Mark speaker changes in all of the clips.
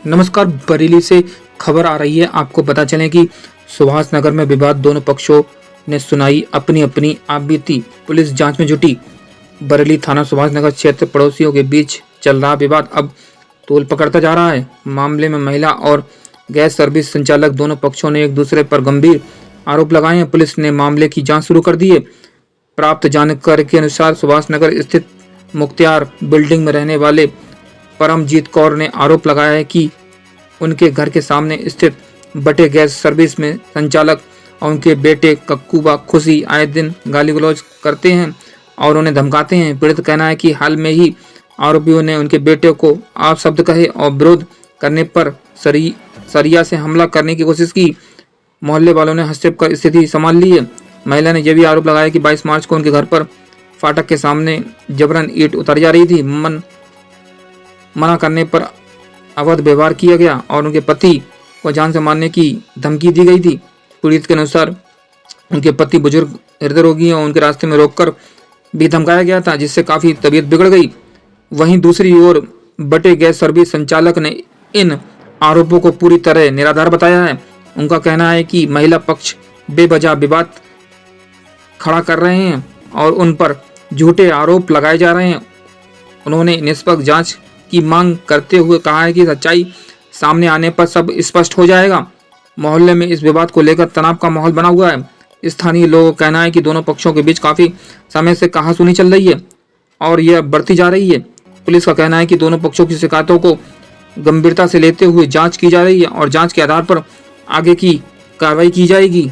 Speaker 1: नमस्कार। बरेली से खबर आ रही है। आपको पता चले कि सुभाष नगर में विवाद, दोनों पक्षों ने सुनाई अपनी अपनी आपबीती, पुलिस जांच में जुटी। बरेली थाना सुभाष नगर क्षेत्र पड़ोसियों के बीच चल रहा विवाद अब तूल पकड़ता जा रहा है। मामले में महिला और गैस सर्विस संचालक दोनों पक्षों ने एक दूसरे पर गंभीर आरोप लगाए हैं। पुलिस ने मामले की जांच शुरू कर दी है। प्राप्त जानकारी के अनुसार सुभाष नगर स्थित मुख्तियार बिल्डिंग में रहने वाले परमजीत कौर ने आरोप लगाया है कि उनके घर के सामने स्थित बटे गैस सर्विस में संचालक और उनके बेटे कक्कू व खुशी आए दिन गाली गलौज करते हैं और उन्हें धमकाते हैं। पीड़ित कहना है कि हाल में ही आरोपियों ने उनके बेटे को अपशब्द कहे और विरोध करने पर सरिया से हमला करने की कोशिश की। मोहल्ले वालों ने हस्तक्षेप कर स्थिति संभाल ली है। महिला ने यह भी आरोप लगाया कि 22 मार्च को उनके घर पर फाटक के सामने जबरन ईंट उतारी जा रही थी। मना करने पर अवैध व्यवहार किया गया और उनके पति को जान से मारने की धमकी दी गई थी। पीड़ित के अनुसार उनके पति बुजुर्ग हृदय रोगी हैं और उनके रास्ते में रोककर भी धमकाया गया था, जिससे काफी तबीयत बिगड़ गई। वहीं दूसरी ओर बटे गैस सर्विस संचालक ने इन आरोपों को पूरी तरह निराधार बताया है। उनका कहना है कि महिला पक्ष बेवजह विवाद खड़ा कर रहे हैं और उन पर झूठे आरोप लगाए जा रहे हैं। उन्होंने निष्पक्ष जांच की मांग करते हुए कहा है कि सच्चाई सामने आने पर सब स्पष्ट हो जाएगा। मोहल्ले में इस विवाद को लेकर तनाव का माहौल बना हुआ है। स्थानीय लोगों का कहना है कि दोनों पक्षों के बीच काफी समय से कहासुनी चल रही है और यह बढ़ती जा रही है। पुलिस का कहना है कि दोनों पक्षों की शिकायतों को गंभीरता से लेते हुए जांच की जा रही है और जांच के आधार पर आगे की कार्रवाई की जाएगी।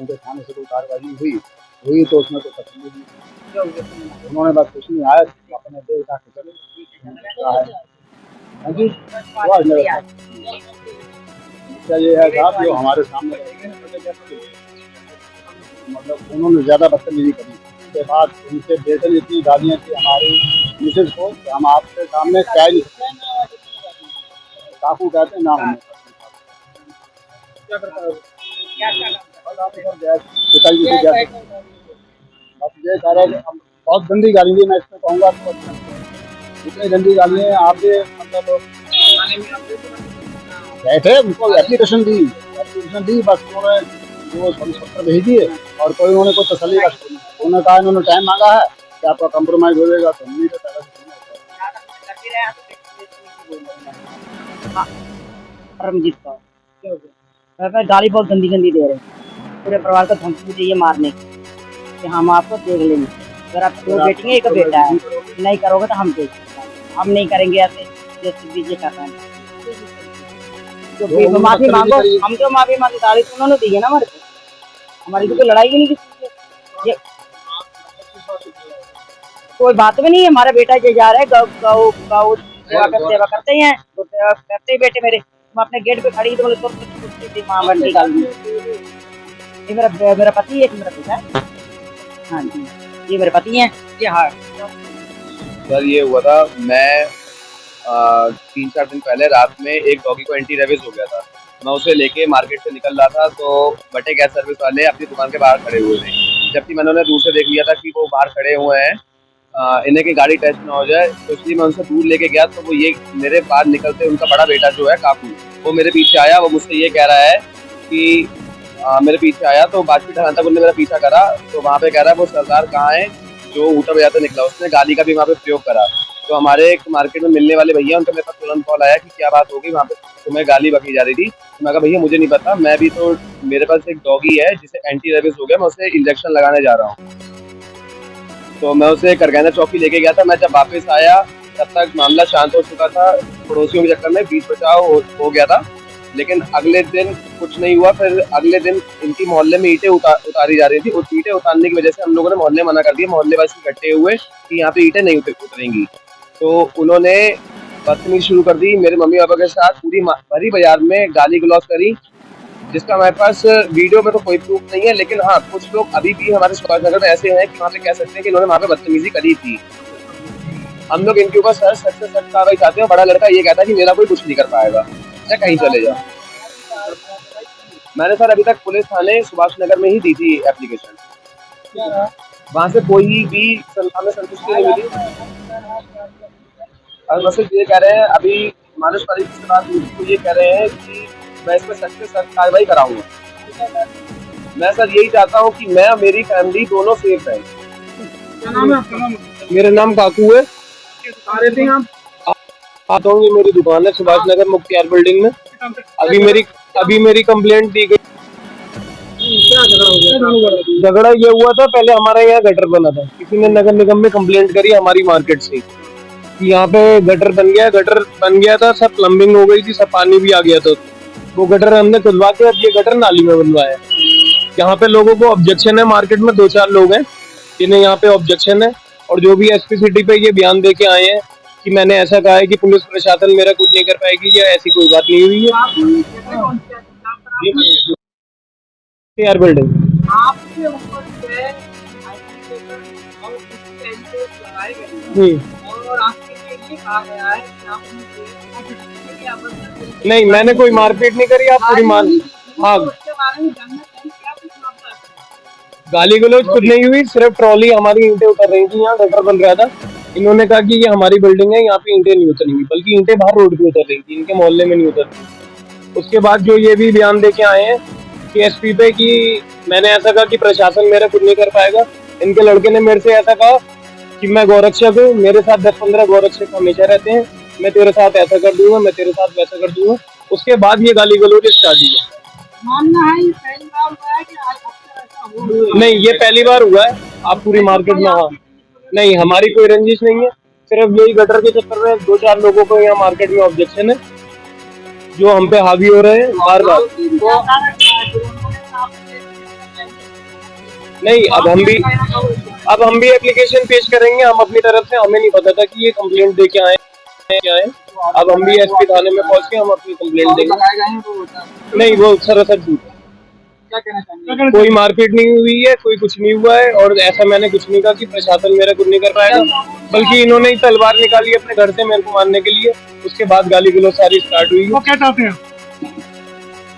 Speaker 2: थाने से कोई कार्रवाई हुई तो उसमें तो तस्वीर दी उन्होंने, बस कुछ नहीं आया अपने देख उठा के चले। ये है साहब जो हमारे सामने मतलब उन्होंने ज्यादा बदतमीजी करी। उसके बाद उनके बेटे ने इतनी गालियाँ थी हमारी मिसेज को कि हम आपके सामने क्या नहीं काकू कहते ना हमें बहुत गंदी गाली दी। मैं इसमें कहूँगा तो इतनी गंदी गाली है। आप ये मतलब बैठे उनको एप्लीकेशन दी बस उन्होंने जो पत्र भेज दिए और कोई उन्होंने कोई तसल्ली बस उन्होंने कहा इन्होंने टाइम मांगा है कि आपका कंप्रोमाइज हो जाएगा तो नहीं
Speaker 3: परमजीत कौर गाली बहुत गंदी गंदी दे रहे हैं। पूरे परिवार को धमकी चाहिए मारने कि हम आपको देख लेंगे। अगर आप दो बेटी हैं एक बेटा है, नहीं करोगे तो हम देख हम नहीं करेंगे ऐसे जैसे दीजिए कर रहे हैं। तो माफी मांगो, हम तो माफी मांगी गाली तो उन्होंने दी है ना हमारे को। हमारी तो कोई लड़ाई भी नहीं किसी से, कोई बात भी नहीं है। हमारा बेटा जो जा रहा है गौ सेवा करते हैं, करते ही बेटे मेरे। मैं अपने गेट पे खड़ी तो बोले माँ बन निकाल ये मेरा पति है, मेरा बेटा है। हाँ जी, ये मेरे पति हैं। ये हाँ
Speaker 4: सर, ये हुआ था मैं 3-4 दिन पहले रात में एक डॉगी को एंटी रेबीज हो गया था। मैं उसे लेके मार्केट से निकल रहा था तो बटे गैस सर्विस वाले अपनी दुकान के बाहर खड़े हुए थे। जबकि मैंने उन्हें दूर से देख लिया था कि वो बाहर खड़े हुए हैं, इन्हें की गाड़ी टच ना हो जाए, तो इसलिए मैं उनसे दूर लेके गया। तो वो ये मेरे बाहर निकलते उनका बड़ा बेटा जो है काकू, वो मेरे पीछे आया। वो मुझसे ये कह रहा है कि मेरे पीछे आया तो बातचीत तक उन्होंने मेरा पीछा करा। तो वहाँ पे कह रहा है वो सरदार कहाँ है जो ऊटर बजाते निकला। उसने गाली का भी वहाँ पे प्रयोग करा। तो हमारे एक मार्केट में मिलने वाले भैया, उनका मेरे पास तुरंत कॉल आया कि क्या बात होगी, वहाँ पे तुम्हें गाली बकी जा रही थी। तो मैं कहा भैया मुझे नहीं पता, मैं भी तो मेरे पास एक डॉगी है जिसे एंटी रेबीज हो गया, मैं उसे इंजेक्शन लगाने जा रहा हूँ। तो मैं उसे करगैना चौकी लेके गया था। मैं जब वापस आया तब तक मामला शांत हो चुका था। पड़ोसियों के चक्कर में बीच बचाव हो गया था, लेकिन अगले दिन कुछ नहीं हुआ। फिर अगले दिन इनकी मोहल्ले में ईंटें उतारी जा रही थी। उस ईंटें उतारने की वजह से हम लोगों ने मोहल्ले मना कर दिया। मोहल्ले वासी इकट्ठे हुए कि यहाँ पे ईंटें नहीं उतरेंगी। तो उन्होंने बदतमीजी शुरू कर दी मेरे मम्मी पापा के साथ। पूरी भरी बाजार में गाली गलौज करी, जिसका हमारे पास वीडियो में तो कोई प्रूफ नहीं है। लेकिन हाँ, कुछ लोग अभी भी हमारे सुभाष नगर में ऐसे हैं कि वहाँ पे कह सकते हैं कि इन्होंने वहाँ पे बदतमीजी करी थी। हम लोग इनके ऊपर सच से सच कार्रवाई चाहते हैं। बड़ा लड़का ये कहता है कि मेरा कोई कुछ नहीं कर पाएगा, चाहे कहीं चले जाओ। मैंने सर अभी तक पुलिस थाने सुभाष नगर में ही दी थी एप्लीकेशन। वहाँ से कोई भी हमें संतुष्टि नहीं मिली। और बस ये कह रहे हैं, अभी मानस पारिक के बाद तो ये कह रहे हैं कि मैं इसमें सख्त से सख्त कार्रवाई कराऊंगा। मैं सर यही चाहता हूँ कि मैं और मेरी फैमिली दोनों सेफ रहें।
Speaker 5: क्या नाम है आपका?
Speaker 6: मेरा नाम काकू है।
Speaker 5: कहाँ रहते हैं आप?
Speaker 6: आता हूँ, ये मेरी दुकान है सुभाष नगर मुख्तियार बिल्डिंग में। अभी मेरी कंप्लेंट दी गई।
Speaker 5: क्या झगड़ा हो गया?
Speaker 6: झगड़ा ये हुआ था, पहले हमारा यहाँ गटर बना था, किसी ने नगर निगम में कंप्लेंट करी हमारी मार्केट से कि यहाँ पे गटर बन गया था, सब प्लम्बिंग हो गई थी, सब पानी भी आ गया था। वो गटर हमने खुलवा के अब ये गटर नाली में बनवाया। यहाँ पे लोगों को ऑब्जेक्शन है, मार्केट में 2-4 लोग हैं जिन्हें यहाँ पे ऑब्जेक्शन है, और जो भी एसपी सिटी पे ये बयान दे के आए हैं कि मैंने ऐसा कहा है कि पुलिस प्रशासन मेरा कुछ नहीं कर पाएगी, या ऐसी कोई बात नहीं हुई है। यार बिल्डिंग
Speaker 5: आपके ऊपर जो है और उसके एंट्रेंस लगाए गए हैं और आपके लिए कहा गया है कि आप
Speaker 6: नहीं, मैंने कोई मारपीट नहीं करी। आप पूरी मान हाँ,
Speaker 5: उसके बारे में जानना चाहिए क्या कुछ मामला है?
Speaker 6: गाली गलौज कुछ नहीं हुई, सिर्फ ट्रॉली हमारी ईंटें उतर रही थी, यहाँ गटर बन रहा था। इन्होंने कहा कि ये हमारी बिल्डिंग है, यहाँ पे ईंटें नहीं उतरेंगी, बल्कि ईंटें बाहर रोड पे उतर रही थी, इनके मोहल्ले में नहीं उतर रही। उसके बाद जो ये भी बयान दे के आए हैं कि एसपी पे कि मैंने ऐसा कहा कि प्रशासन मेरा कुछ नहीं कर पाएगा। इनके लड़के ने मेरे से ऐसा कहा कि मैं गौरक्षक हूँ, मेरे साथ 10-15 गौरक्षक हमेशा रहते हैं, मैं तेरे साथ ऐसा कर दूंगा, मैं तेरे साथ वैसा कर दूंगा। उसके बाद ये गाली गलौज स्टार्ट हुई।
Speaker 5: मानना है ये पहली बार हुआ है कि आज अक्सर ऐसा हो?
Speaker 6: नहीं, ये पहली बार हुआ है। आप पूरी मार्केट में हाँ, नहीं हमारी कोई रंजिश नहीं है, सिर्फ यही गटर के चक्कर में 2-4 लोगों को यहाँ मार्केट में ऑब्जेक्शन है जो हम पे हावी हो रहे हैं बार बार। नहीं, अब हम भी एप्लीकेशन पेश करेंगे हम अपनी तरफ से। हमें नहीं पता था कि ये कंप्लेंट दे के आए क्या है। अब हम भी एसपी थाने में पहुंच के हम अपनी कंप्लेंट देंगे। नहीं, वो सरासर झूठ है।
Speaker 5: क्या कहना चाहेंगे?
Speaker 6: कोई मारपीट नहीं हुई है, कोई कुछ नहीं हुआ है, और ऐसा मैंने कुछ नहीं कहा कि प्रशासन मेरा कुछ नहीं कर पाएगा, बल्कि इन्होंने ही तलवार निकाली अपने घर से मेरे को मारने के लिए। उसके बाद गाली गलौज सारी स्टार्ट हुई।
Speaker 5: वो क्या चाहते हैं?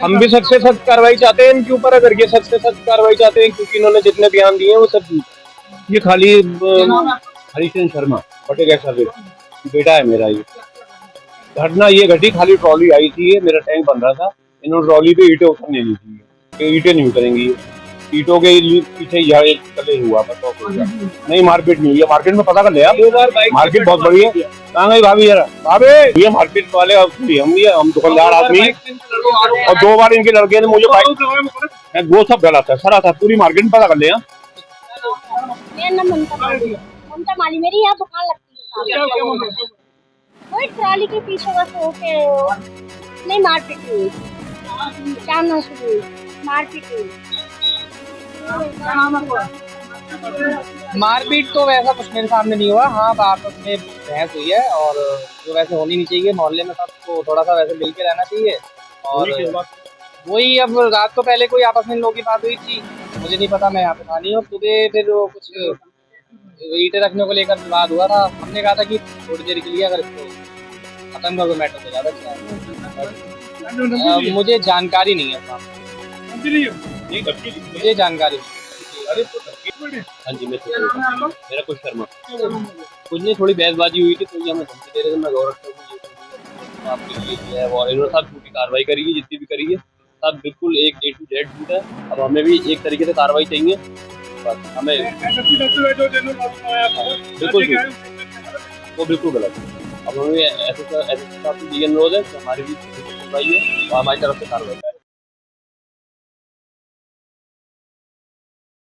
Speaker 6: हम भी सख्त से सख्त कार्रवाई चाहते हैं इनके ऊपर। अगर ये सख्त से सख्त कार्रवाई चाहते हैं, क्योंकि इन्होंने जितने बयान दिए हैं वो सब ये खाली
Speaker 2: हरीशन शर्मा बटे गैस सर्विस बेटा है मेरा। ये घटना ये घटी, खाली ट्रॉली आई थी, मेरा टैंक बन रहा था, इन्होंने ट्रॉली पे ईंटें उतरने दी थी, ईंटें नहीं उतरेंगी, ईंटों के पीछे यहाँ एक कले हुआ पता नहीं, मार्केट नहीं हुई है। मार्केट में पता कर ले आप, मार्केट बहुत बड़ी है। कहाँ गई भाभी? जरा भाभी, ये मार्केट वाले हम दुकानदार आदमी, और 2 बार इनके लड़के ने मुझे बाइक वो सब गलत है सर। था पूरी मार्केट में पता कर ले।
Speaker 7: मेरा नाम ममता माली, मेरी यहाँ दुकान लगती है। वही ट्रॉली के पीछे बस होके नहीं मारपीट हुई, शाम शुरू मारपीट हुई।
Speaker 8: मारपीट तो वैसा कुछ मेरे सामने नहीं हुआ। हाँ, आपस में बहस हुई है, और जो वैसे होनी नहीं चाहिए। मोहल्ले में सबको थोड़ा सा वैसे मिल के रहना चाहिए। और वही अब रात को पहले कोई आपस में लोगों की बात हुई थी, मुझे नहीं पता, मैं यहाँ पे था नहीं। और सुबह फिर कुछ ईंटें रखने को लेकर विवाद हुआ था। हमने कहा था कि थोड़ी देर के लिए अगर इसको खत्म कर दो मैटर तो ज़्यादा अच्छा है। मुझे जानकारी नहीं है साहब, मुझे जानकारी नहीं।
Speaker 4: हाँ जी, मेरा कुछ शर्मा। कुछ नहीं, थोड़ी बहसबाजी हुई थी, तो ये हमें धमकी दे रहे थे, मैं गौरव आपके लिए किया है। और इन्होंने सब झूठी कार्रवाई करी है, जितनी भी करी है सब बिल्कुल एक A to Z झूठ है। अब हमें भी एक तरीके से कार्रवाई चाहिए, बस हमें बिल्कुल वो बिल्कुल गलत है। अब हमें ऐसे अनुरोध है कि हमारी भी सुनवाई है और हमारी तरफ से कार्रवाई